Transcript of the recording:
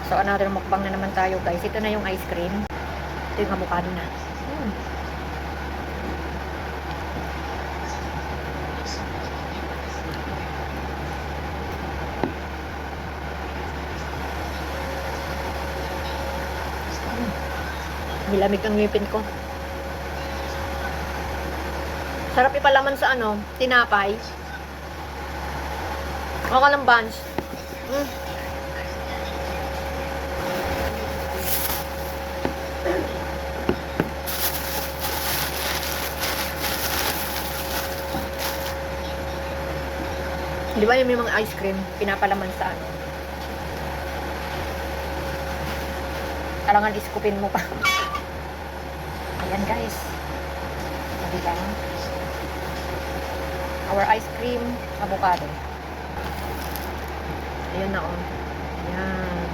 So, another mukbang na naman tayo, guys. Ito na yung ice cream. Ito yung avocado na. Nilamig ang ngipin ko. Sarap ipalaman sa ano, tinapay. O ka ng buns. Di ba yung may mga ice cream, pinapalaman sa ano? Kailangan iskupin mo pa. Ayan guys. Sabi lang. Our ice cream, avocado. Ayan na oh. Ayan.